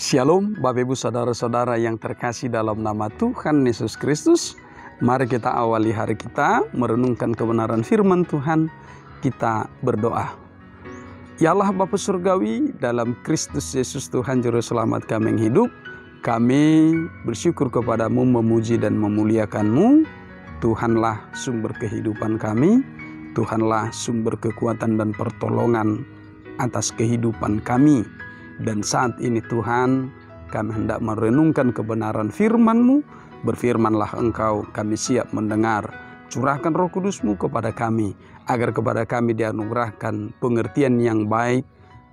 Shalom Bapak Ibu Saudara-saudara yang terkasih dalam nama Tuhan Yesus Kristus. Mari kita awali hari kita merenungkan kebenaran firman Tuhan. Kita berdoa. Ya Allah Bapa Surgawi, dalam Kristus Yesus Tuhan Juru Selamat kami yang hidup, kami bersyukur kepadamu, memuji dan memuliakan-Mu. Tuhanlah sumber kehidupan kami, Tuhanlah sumber kekuatan dan pertolongan atas kehidupan kami. Dan saat ini Tuhan, kami hendak merenungkan kebenaran firman-Mu. Berfirmanlah Engkau, kami siap mendengar. Curahkan Roh Kudus-Mu kepada kami, agar kepada kami dianugerahkan pengertian yang baik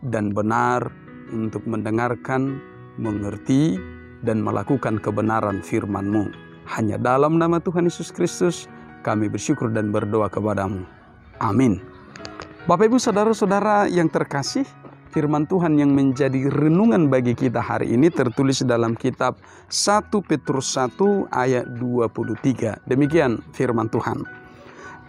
dan benar untuk mendengarkan, mengerti, dan melakukan kebenaran firman-Mu. Hanya dalam nama Tuhan Yesus Kristus, kami bersyukur dan berdoa kepadamu. Amin. Bapak Ibu Saudara-saudara yang terkasih, firman Tuhan yang menjadi renungan bagi kita hari ini tertulis dalam kitab 1 Petrus 1 ayat 23. Demikian firman Tuhan.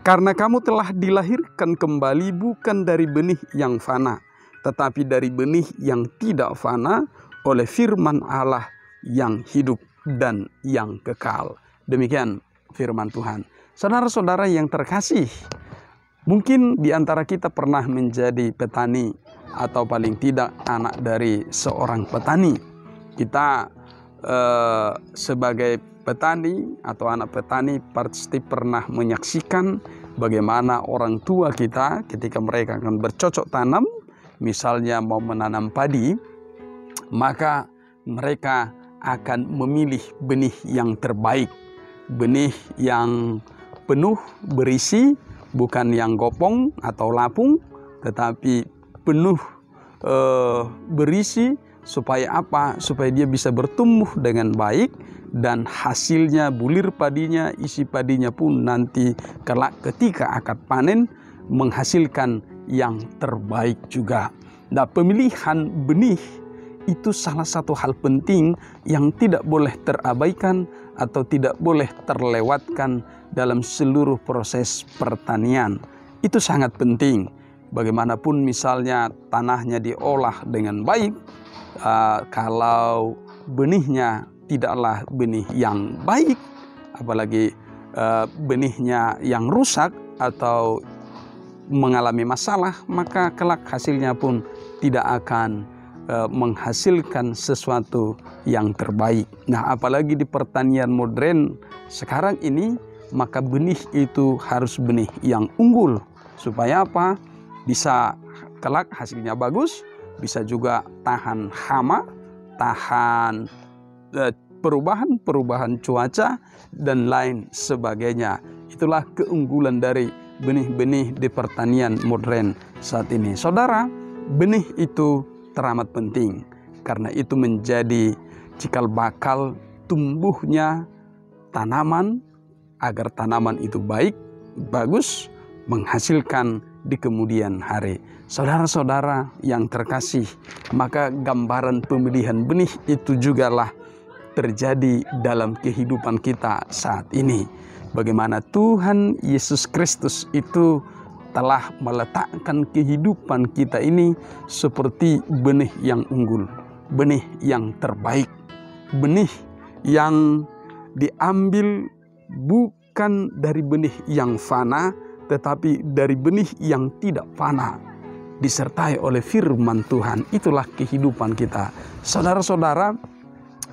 Karena kamu telah dilahirkan kembali bukan dari benih yang fana, tetapi dari benih yang tidak fana oleh firman Allah yang hidup dan yang kekal. Demikian firman Tuhan. Saudara-saudara yang terkasih, mungkin di antara kita pernah menjadi petani atau paling tidak anak dari seorang petani. Kita sebagai petani atau anak petani pasti pernah menyaksikan bagaimana orang tua kita ketika mereka akan bercocok tanam, misalnya mau menanam padi, maka mereka akan memilih benih yang terbaik, benih yang penuh berisi, bukan yang gopong atau lapung, tetapi penuh berisi. Supaya apa? Supaya dia bisa bertumbuh dengan baik dan hasilnya, bulir padinya, isi padinya pun nanti kelak ketika akad panen menghasilkan yang terbaik juga. Nah, pemilihan benih itu salah satu hal penting yang tidak boleh terabaikan atau tidak boleh terlewatkan dalam seluruh proses pertanian. Itu sangat penting. Bagaimanapun misalnya tanahnya diolah dengan baik, kalau benihnya tidaklah benih yang baik, apalagi benihnya yang rusak atau mengalami masalah, maka kelak hasilnya pun tidak akan menghasilkan sesuatu yang terbaik. Nah, apalagi di pertanian modern sekarang ini, maka benih itu harus benih yang unggul. Supaya apa? Bisa kelak hasilnya bagus, bisa juga tahan hama, tahan perubahan cuaca, dan lain sebagainya. Itulah keunggulan dari benih-benih di pertanian modern saat ini. Saudara, benih itu teramat penting, karena itu menjadi cikal bakal tumbuhnya tanaman, agar tanaman itu baik, bagus, menghasilkan di kemudian hari. Saudara-saudara yang terkasih, maka gambaran pemilihan benih itu jugalah terjadi dalam kehidupan kita saat ini. Bagaimana Tuhan Yesus Kristus itu telah meletakkan kehidupan kita ini seperti benih yang unggul, benih yang terbaik, benih yang diambil bukan dari benih yang fana, tetapi dari benih yang tidak fana, disertai oleh firman Tuhan. Itulah kehidupan kita. Saudara-saudara,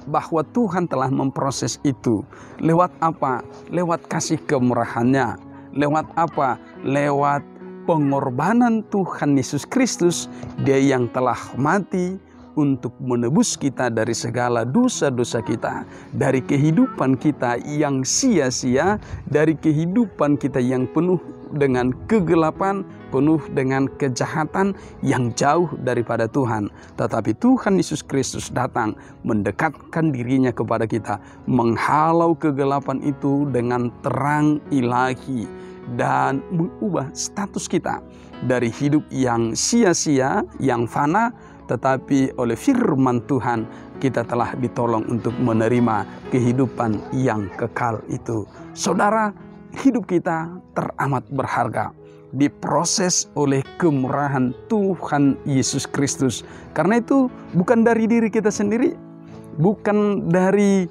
bahwa Tuhan telah memproses itu. Lewat apa? Lewat kasih kemurahan-Nya. Lewat apa? Lewat pengorbanan Tuhan Yesus Kristus. Dia yang telah mati untuk menebus kita dari segala dosa-dosa kita, dari kehidupan kita yang sia-sia, dari kehidupan kita yang penuh dengan kegelapan, penuh dengan kejahatan yang jauh daripada Tuhan. Tetapi Tuhan Yesus Kristus datang mendekatkan dirinya kepada kita, menghalau kegelapan itu dengan terang ilahi, dan mengubah status kita dari hidup yang sia-sia, yang fana, tetapi oleh firman Tuhan kita telah ditolong untuk menerima kehidupan yang kekal itu. Saudara, hidup kita teramat berharga. diproses oleh kemurahan Tuhan Yesus Kristus. Karena itu bukan dari diri kita sendiri, bukan dari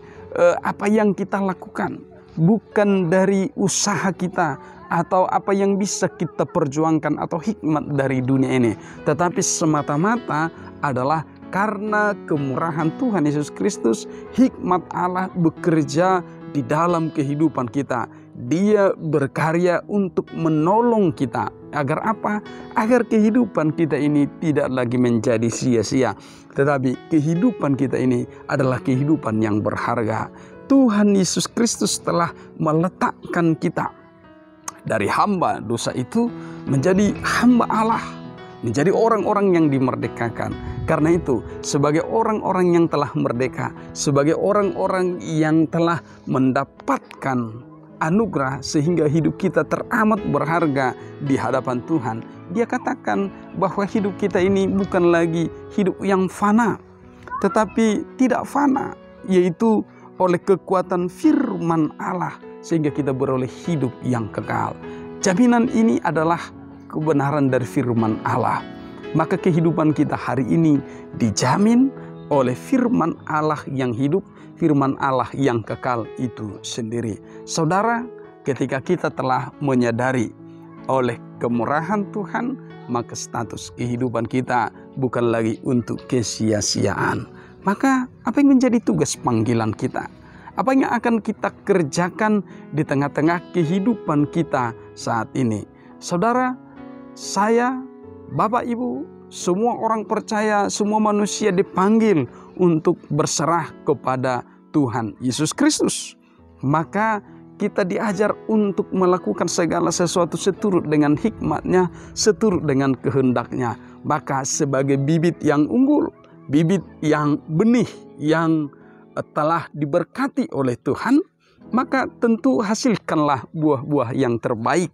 apa yang kita lakukan, bukan dari usaha kita atau apa yang bisa kita perjuangkan atau hikmat dari dunia ini, tetapi semata-mata adalah karena kemurahan Tuhan Yesus Kristus. Hikmat Allah bekerja di dalam kehidupan kita. Dia berkarya untuk menolong kita. Agar apa? Agar kehidupan kita ini tidak lagi menjadi sia-sia, tetapi kehidupan kita ini adalah kehidupan yang berharga. Tuhan Yesus Kristus telah meletakkan kita dari hamba dosa itu menjadi hamba Allah, menjadi orang-orang yang dimerdekakan. Karena itu, sebagai orang-orang yang telah merdeka, sebagai orang-orang yang telah mendapatkan anugerah sehingga hidup kita teramat berharga di hadapan Tuhan, Dia katakan bahwa hidup kita ini bukan lagi hidup yang fana, tetapi tidak fana, yaitu oleh kekuatan firman Allah, sehingga kita beroleh hidup yang kekal. Jaminan ini adalah kebenaran dari firman Allah. Maka kehidupan kita hari ini dijamin oleh firman Allah yang hidup, firman Allah yang kekal itu sendiri. Saudara, ketika kita telah menyadari oleh kemurahan Tuhan, maka status kehidupan kita bukan lagi untuk kesia-siaan. Maka apa yang menjadi tugas panggilan kita? Apa yang akan kita kerjakan di tengah-tengah kehidupan kita saat ini? Saudara, saya, Bapak Ibu, semua orang percaya, semua manusia dipanggil untuk berserah kepada Tuhan Yesus Kristus. Maka kita diajar untuk melakukan segala sesuatu seturut dengan hikmat-Nya, seturut dengan kehendak-Nya. Maka sebagai bibit yang unggul, bibit yang benih yang telah diberkati oleh Tuhan, maka tentu hasilkanlah buah-buah yang terbaik.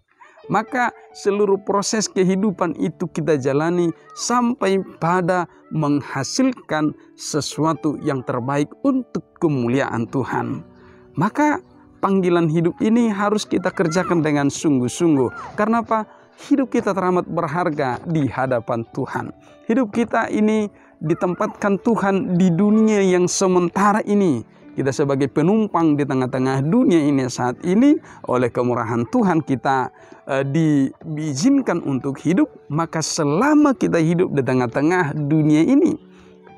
Maka seluruh proses kehidupan itu kita jalani sampai pada menghasilkan sesuatu yang terbaik untuk kemuliaan Tuhan. Maka panggilan hidup ini harus kita kerjakan dengan sungguh-sungguh. Karena apa? Hidup kita teramat berharga di hadapan Tuhan. Hidup kita ini ditempatkan Tuhan di dunia yang sementara ini. Kita sebagai penumpang di tengah-tengah dunia ini saat ini, oleh kemurahan Tuhan kita diizinkan untuk hidup. Maka selama kita hidup di tengah-tengah dunia ini,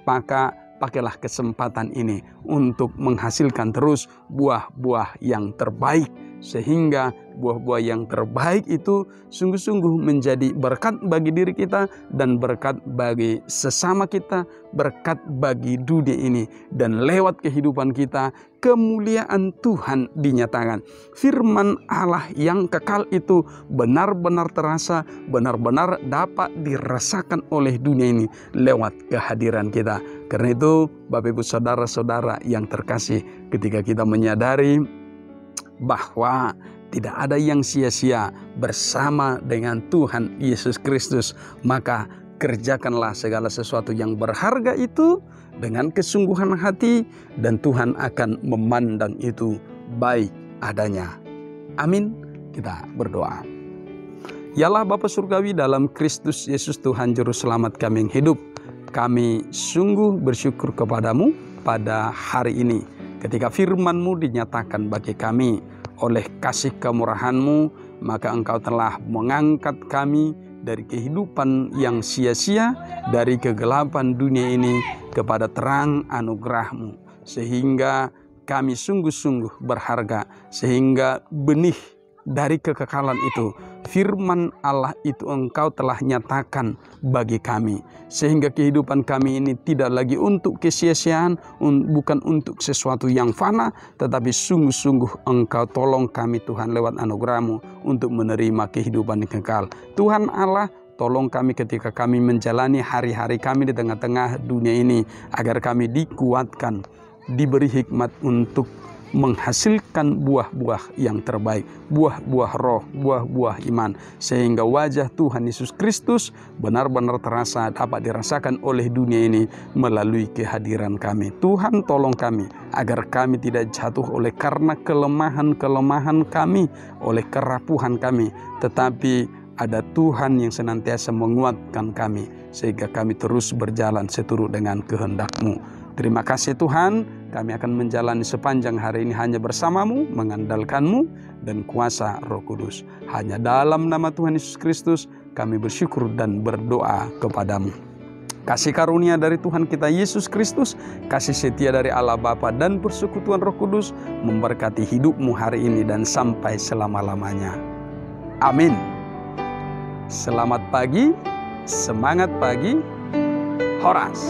maka pakailah kesempatan ini untuk menghasilkan terus buah-buah yang terbaik. Sehingga buah-buah yang terbaik itu sungguh-sungguh menjadi berkat bagi diri kita dan berkat bagi sesama kita, berkat bagi dunia ini. Dan lewat kehidupan kita, kemuliaan Tuhan dinyatakan. Firman Allah yang kekal itu benar-benar terasa, benar-benar dapat dirasakan oleh dunia ini lewat kehadiran kita. Karena itu, Bapak Ibu saudara-saudara yang terkasih, ketika kita menyadari bahwa tidak ada yang sia-sia bersama dengan Tuhan Yesus Kristus, maka kerjakanlah segala sesuatu yang berharga itu dengan kesungguhan hati, dan Tuhan akan memandang itu baik adanya. Amin. Kita berdoa. Ya Allah Bapa Surgawi, dalam Kristus Yesus Tuhan Juru Selamat kami yang hidup, kami sungguh bersyukur kepadamu pada hari ini, ketika firman-Mu dinyatakan bagi kami. Oleh kasih kemurahan-Mu, maka Engkau telah mengangkat kami dari kehidupan yang sia-sia, dari kegelapan dunia ini kepada terang anugerah-Mu. Sehingga kami sungguh-sungguh berharga, sehingga benih dari kekekalan itu, firman Allah itu Engkau telah nyatakan bagi kami. Sehingga kehidupan kami ini tidak lagi untuk kesia-siaan, bukan untuk sesuatu yang fana, tetapi sungguh-sungguh Engkau tolong kami Tuhan lewat anugerah-Mu untuk menerima kehidupan yang kekal. Tuhan Allah, tolong kami ketika kami menjalani hari-hari kami di tengah-tengah dunia ini, agar kami dikuatkan, diberi hikmat untuk menghasilkan buah-buah yang terbaik, buah-buah roh, buah-buah iman, sehingga wajah Tuhan Yesus Kristus benar-benar terasa, dapat dirasakan oleh dunia ini melalui kehadiran kami. Tuhan, tolong kami agar kami tidak jatuh oleh karena kelemahan-kelemahan kami, oleh kerapuhan kami, tetapi ada Tuhan yang senantiasa menguatkan kami, sehingga kami terus berjalan seturut dengan kehendak-Mu. Terima kasih Tuhan, kami akan menjalani sepanjang hari ini hanya bersama-Mu, mengandalkan-Mu dan kuasa Roh Kudus. Hanya dalam nama Tuhan Yesus Kristus kami bersyukur dan berdoa kepada-Mu. Kasih karunia dari Tuhan kita Yesus Kristus, kasih setia dari Allah Bapa dan persekutuan Roh Kudus memberkati hidupmu hari ini dan sampai selama-lamanya. Amin. Selamat pagi, semangat pagi, Horas.